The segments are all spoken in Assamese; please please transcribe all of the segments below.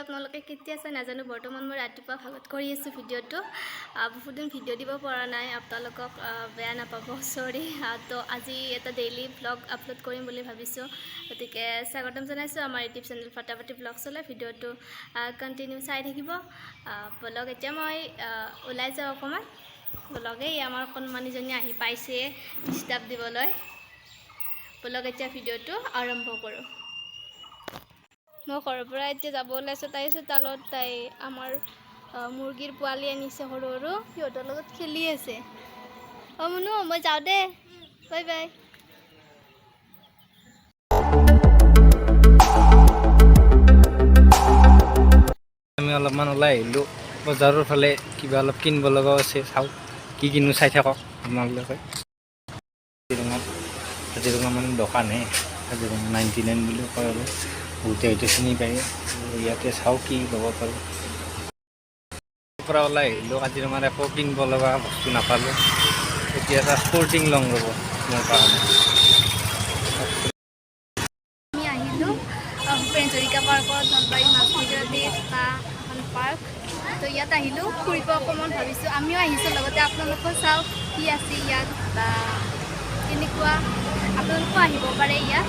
আপোনালোকে কেতিয়া চাই নাজানো বৰ্তমান মই ৰাতিপুৱা ভাগত কৰি আছোঁ ভিডিঅ'টো বহুত দিন ভিডিঅ' দিব পৰা নাই আপোনালোকক বেয়া নাপাব সৰি তো আজি এটা ডেইলি ব্লগ আপলোড কৰিম বুলি ভাবিছোঁ গতিকে স্বাগতম জনাইছোঁ আমাৰ ইউটিউব চেনেল ফটাফটি ব্লগ চলে ভিডিঅ'টো কণ্টিনিউ চাই থাকিব ব্লগ এতিয়া মই ওলাই যাওঁ অকণমান ব্লগেই আমাৰ কণমানিজনী আহি পাইছে ডিষ্টাৰ্ব দিবলৈ ব্লগ এতিয়া ভিডিঅ'টো আৰম্ভ কৰোঁ মই ঘৰৰ পৰা এতিয়া যাব ওলাইছোঁ তাই চোতালত তাই আমাৰ মুৰ্গীৰ পোৱালি আনিছে সৰু সৰু সিহঁতৰ লগত খেলি আছে মুনু মই যাওঁ দে বাই বাই আমি অলপমান ওলাই আহিলোঁ বজাৰৰ ফালে কিবা অলপ কিনিব লগাও আছে চাওঁ কি কিনো চাই থাকক আপোনালোকে কাজিৰঙা মানে দোকানহে কাজিৰঙা 99 বুলি কয় আৰু বহুতে হয়তো চিনি পায় ইয়াতে চাওঁ কি ল'ব পাৰোঁ পৰা ওলাই আহিলোঁ কাজিৰঙাত একো কিনিব লগা বস্তু নাপালোঁ এতিয়া এটা স্পৰ্টিং লং ৰ'ব মোৰ কাৰণে আমি আহিলোঁ ভূপেন হাজৰিকা পাৰ্কত নলবাৰী মাজমজিয়াতে থকা এখন পাৰ্ক তো ইয়াত আহিলোঁ ফুৰিব অকণমান ভাবিছোঁ আমিও আহিছোঁ লগতে আপোনালোকেও চাওক কি আছে ইয়াত বা কেনেকুৱা আপোনালোকেও আহিব পাৰে ইয়াত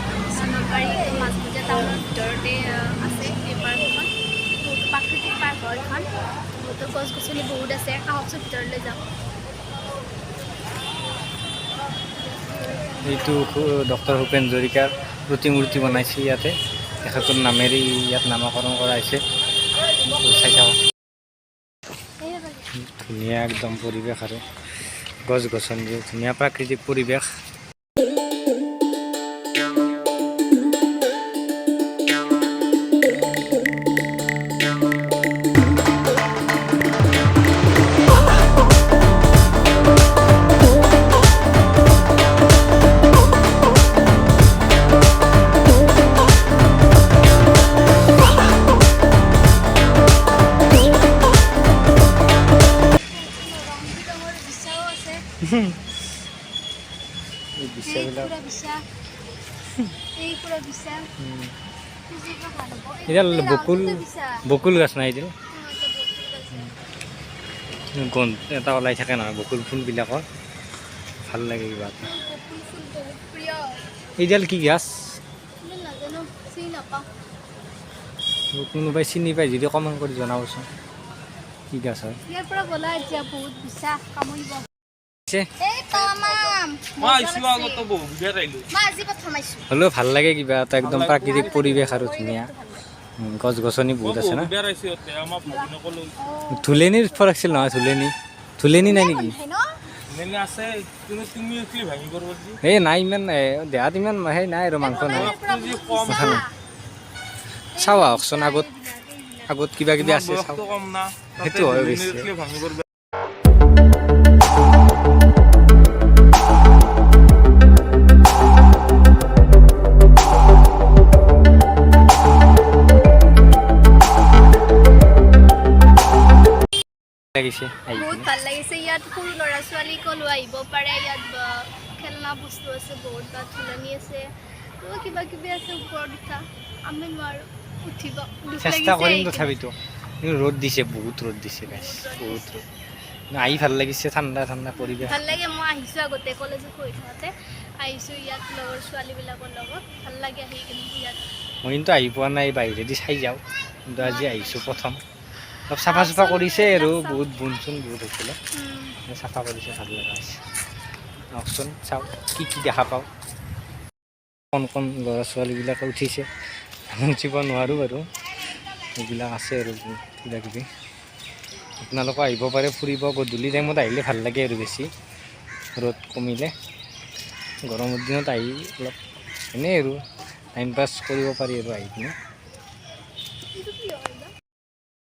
নলবাৰী মাজমজিয়া টাউনৰ ভিতৰতে আছে এই পাৰ্কখন বহুতো প্ৰাকৃতিক পাৰ্ক হয় এখন বহুতো গছ গছনি বহুত আছে আহকচোন ভিতৰলৈ যাওঁ এইটো ডক্টৰ ভূপেন হাজৰিকাৰ প্ৰতিমূৰ্তি বনাইছে ইয়াতে তেখেতৰ নামেৰে ইয়াত নামকৰণ কৰা হৈছে চাই থাকক ধুনীয়া একদম পৰিৱেশ আৰু গছ গছনি ধুনীয়া প্ৰাকৃতিক পৰিৱেশ এতিয়া বকুল গছ নাই এতিয়া গন্ধ এটা ওলাই থাকে নহয় বকুল ফুলবিলাকৰ ভাল লাগে কিবা এটা এইডাল কি গাছ কোনোবাই চিনি পাই যদি কমেণ্ট কৰি জনাবচোন কি গাছ হয় হ'লেও ভাল লাগে কিবা এটা একদম প্ৰাকৃতিক পৰিৱেশ আৰু ধুনীয়া গছ গছনি বহুত আছে না ধুলেনিৰ ফৰক আছিল নহয় ধুলেনি নাই নেকি এই নাই ইমান দেহাত ইমান সেই নাই আৰু মাংস নাই চাওঁ আহকচোন আগত কিবা কিবি আছে সেইটো হয় বেছি বহুত ভাল লাগিছে ইয়াত সৰু ল'ৰা ছোৱালীকো লৈ আহিব পাৰে ইয়াত খেলনা বস্তু আছে বহুত বা ঝুলনি আছে কিবা কিবি আছে ওপৰত উঠা আমি নোৱাৰোঁ উঠিব চেষ্টা কৰিম তথাপিতো ৰ'দ দিছে বহুত ৰ'দ দিছে বহুত ৰ'দ আহি ভাল লাগিছে ঠাণ্ডা ঠাণ্ডা পৰিৱেশ ভাল লাগে মই আহিছোঁ আগতে কলেজত পঢ়ি থাকোঁতে আহিছোঁ ইয়াত লগৰ ছোৱালীবিলাকৰ লগত ভাল লাগে আহি কিন্তু ইয়াত মই কিন্তু আহি পোৱা নাই বাহিৰেদি চাই যাওঁ কিন্তু আজি আহিছোঁ প্ৰথম অলপ চাফা চুফা কৰিছে আৰু বহুত বুন চুন বহুত হৈছিলে চাফা কৰিছে ভাল লগা হৈছে আহকচোন চাওঁ কি কি দেখা পাওঁ কণ কণ ল'ৰা ছোৱালীবিলাকে উঠিছে উঠিব নোৱাৰোঁ বাৰু এইবিলাক আছে আৰু কিবা কিবি আপোনালোকে আহিব পাৰে ফুৰিব গধূলি টাইমত আহিলে ভাল লাগে আৰু বেছি ৰ'দ কমিলে গৰমৰ দিনত আহি অলপ এনেই আৰু টাইম পাছ কৰিব পাৰি আৰু আহি কিনে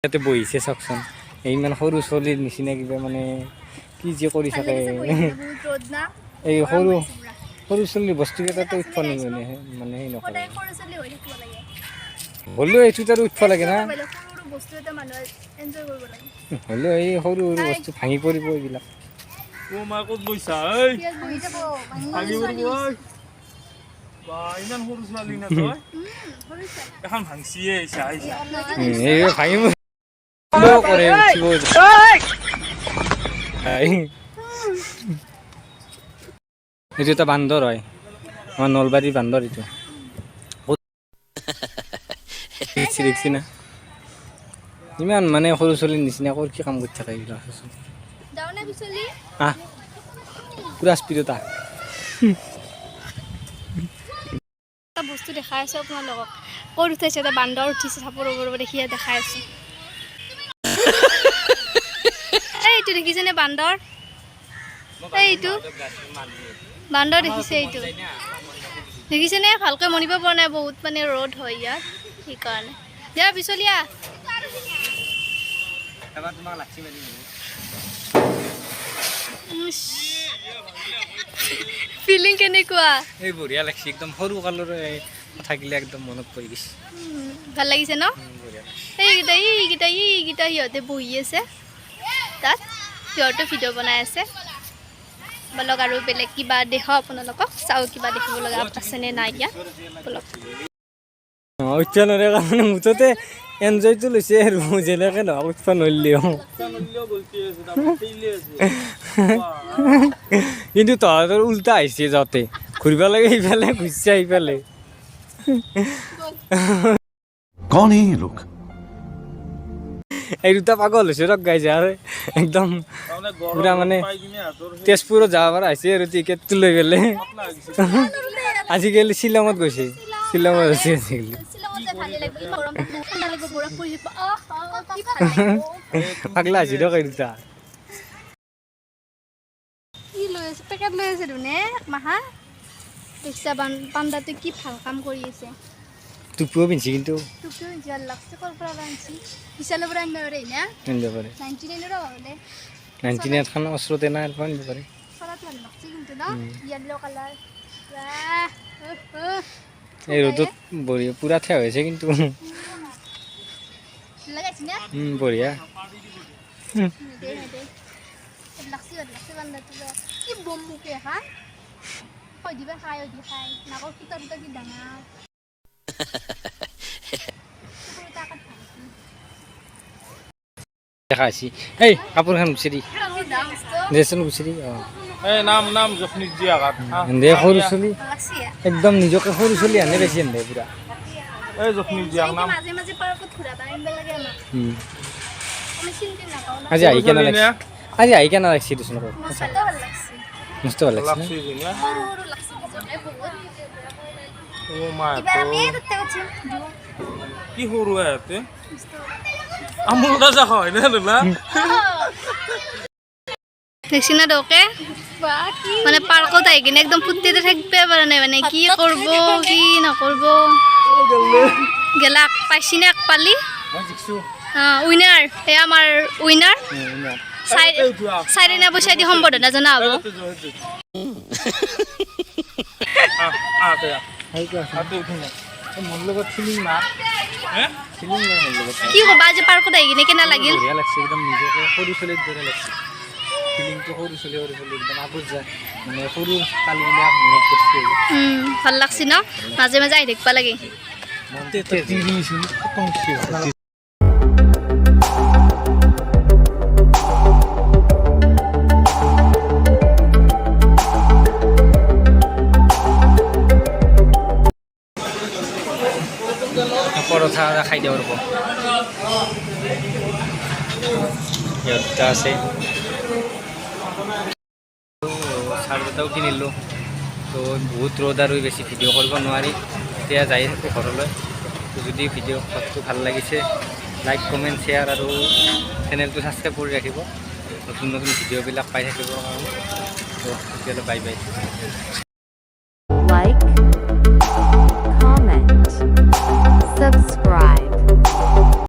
ইয়াতে বহিছে চাওকচোন ইমান সৰু ছোৱালীৰ নিচিনা কিবা মানে কি যে কৰি থাকে এই সৰু ছোৱালীৰ বস্তুকেইটাতো উঠিব নিমিলে মানে সেই নকৰে হ'লেও এইটোত আৰু উঠিব লাগে না হ'লেও এই সৰু সৰু বস্তু ভাঙি পৰিব এইবিলাক ইমান সৰু ছোৱালী না তই এখন ভাংচিয়ে আহিছা এই ভাঙিব কৰে এইটো এটা বান্দৰ হয় আমাৰ নলবাৰীৰ বান্দৰ এইটো দেখছি না ইমান মানে সৰু ছোৱালীৰ নিচিনা ক'ৰ কি কাম কৰি থাকে এইবিলাক যাওনে বিচলি আহ পুৰা স্পীডত আহ এটা বস্তু দেখাই আছো আপোনালোকক ক'ত উঠাইছে এটা বান্দৰ উঠিছে চাপৰ ওপৰত দেখিয়ে দেখাই আছো এইটো দেখিছেনে বান্দৰ এইটো বান্দৰ দেখিছে এইটো দেখিছেনে ভালকৈ মনিব পৰা নাই বহুত মানে ৰ'দ হয় ইয়াত সেইকাৰণে দিয়া বিচলিয়া ফিলিং কেনেকুৱা এই বঢ়িয়া লাগছে একদম সৰু কালৰ থাকিলে একদম মনত পৰি গৈছে ভাল লাগিছে ন এইকেইটা সিহঁতে বহি আছে তাত সিহঁতে ভিডিঅ' বনাই আছে বলক আৰু বেলেগ কিবা দেখাওঁ আপোনালোকক চাওঁ কিবা দেখিব লগা আছেনে নাই ইয়াত বলক উৎপাদনৰ কাৰণে মুঠতে এনজয়টো লৈছে আৰু যেনেকৈ নহয় উৎপাদন নলিলেও কিন্তু তহঁতৰ উল্টা আহিছে যাওঁতে ঘূৰিব লাগে সিফালে ঘূৰিছে সিফালে कौन है ये लोग এই দুটা পাগল হৈছে ৰক গাইছে আৰু একদম পুৰা মানে তেজপুৰত যাব পৰা হৈছে আৰু টিকেটটো লৈ পেলাই আজিকালি শ্বিলঙত গৈছে শ্বিলঙত হৈছে আজিকালি পাগলা হৈছে ৰক এই দুটা কি লৈ আছে পেকেট লৈ আছে ধুনে মাহা দেখিছা পাণ্ডাটো কি ভাল কাম কৰি আছে টুপিও পিন্ধিছে কিন্তু টুপিও ভাল লাগছে ক'ৰ পৰা আনিছি বিশালৰ পৰা আনিব পাৰে না আনিব পাৰে 99 ৰ হ'লে 99 খান ওচৰতে নাই আৰু আনিব পাৰে চলাত ভাল লাগছে কিন্তু ন য়েলো কালাৰ এই ৰ'দত বঢ়িয়া পুৰা থিয় হৈছে কিন্তু লাগাইছি না বঢ়িয়া লাগছে বান্দাটো কি বম মুখে হা কই দিবা খাই নাকৰ কিটা কি ডাঙৰ দেখা আছি এই কাপোৰখন গুচি দেচোন গুচি অঁ এই নাম জখনিত দিয়া গাত দে সৰু ছোৱালী একদম নিজকে সৰু ছোৱালী আনে বেছি আনে পুৰা এই জখনিত দিয়া নাম মাজে মাজে পাৰ্কত ঘূৰা পাৰিব লাগে আমাক আমি চিন্তি নাপাওঁ আজি আহি কেনে লাগছি দেচোন আকৌ মস্ত ভাল লাগছে মস্ত ভাল লাগছে লাগছে না সৰু লাগছে বহুত ও মা এবাৰ আমি তাতে উঠিম কি সৰু আতে আমুল রাজা হয় না না দেখছি না দোকে মানে পার্কত আহি কিনে একদম ফুর্তিতে থাকবে পারা নাই মানে কি করব কি নকরব গেলা পাইছি না এক পালি উইনার এ আমার উইনার সাইরেনা বসাই দি সম্বর্ধনা জানা হবো মোৰ লগত ফিলিং না ফিলিং নাই মোৰ লগত কি কবা আজি পাৰ্কত আহি কিনে কেনা লাগিল বঢ়িয়া লাগছে একদম নিজকে সৰু ছোৱালীৰ দৰে লাগছে ফিলিংটো সৰু ছোৱালী একদম আগত যায় মানে সৰু কালবিলাক মনত পৰিছে ভাল লাগছি ন মাজে মাজে আহি থাকিব লাগে পৰঠা খাই দিব ৰ'ব সিহঁত আছে চাৰ্জাৰটাও কিনিলোঁ তো বহুত ৰ'দ আৰু বেছি ভিডিঅ' কৰিব নোৱাৰি এতিয়া যাই থাকোঁ ঘৰলৈ যদি ভিডিঅ'টো ভাল লাগিছে লাইক কমেণ্ট শ্বেয়াৰ আৰু চেনেলটো ছাবস্ক্ৰাইব কৰি ৰাখিব নতুন নতুন ভিডিঅ'বিলাক পাই থাকিবৰ কাৰণে তো তেতিয়াহ'লে bye bye Like, comment, subscribe.